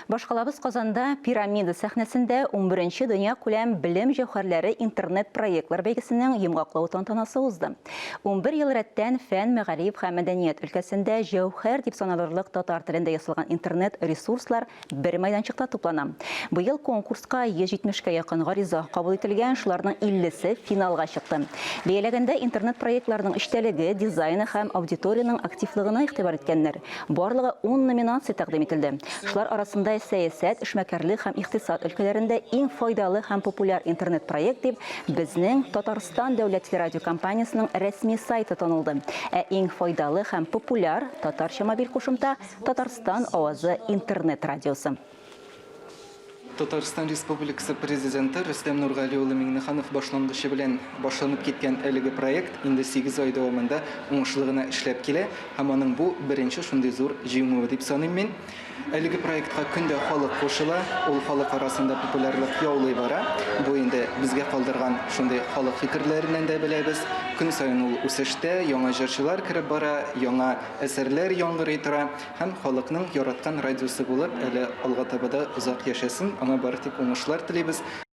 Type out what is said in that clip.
Башкалабыз Казанда пирамида сәхнәсендә 11-нче дөнья күләм белем җәүһәрләре интернет-проектлар бәйгесенең йомгаклау тантанасы узды. 11 ел рәттән фән, мәгариф һәм мәдәният өлкәсендә җәүһәр дип саналырлык татар телендә ясалган интернет-ресурслар бер майданчыкта туплана. Быел конкурска 170-кә якын гариза кабул ителгән, шуларның 50-се финалга чыкты. Бәяләгәндә интернет-проектларның эчтәлеге, дизайны һәм аудиторияның активлыгына игътибар иткәннәр. Барлыгы 10 номинация тәкъдим ителде. Шулар арасында сәясәт, эшмәкәрлек һәм икътисад өлкәләрендә иң файдалы һәм популяр интернет-проект дип безнең Татарстан дәүләт телерадиокомпаниясының рәсми сайты танылды. Ә иң файдалы һәм популяр татарча мобиль кушымта Татарстан авазы интернет-радиосы. Татарстан Республикасы Президенты Рөстәм Нургали улы Миңнеханов башлангычы белән башланып киткән әлеге проект инде 8 ай дәвамында уңышлы гына эшләп килә һәм аның бу беренче шундый зур җиңүе дип саныйм мин. Әлеге проектка көндә халык кушыла, ул халык арасында популярлык яулый бара. Бу инде безгә калдырган шундый халык фикерләреннән дә беләбез. Көн саен ул үсештә, яңа җырчылар киреп бара, яңа әсәрләр яңгырый тора һәм халыкның яраткан радиосы булып, әле алга таба да озак яшәсен, аңа бары тик уңышлар телибез.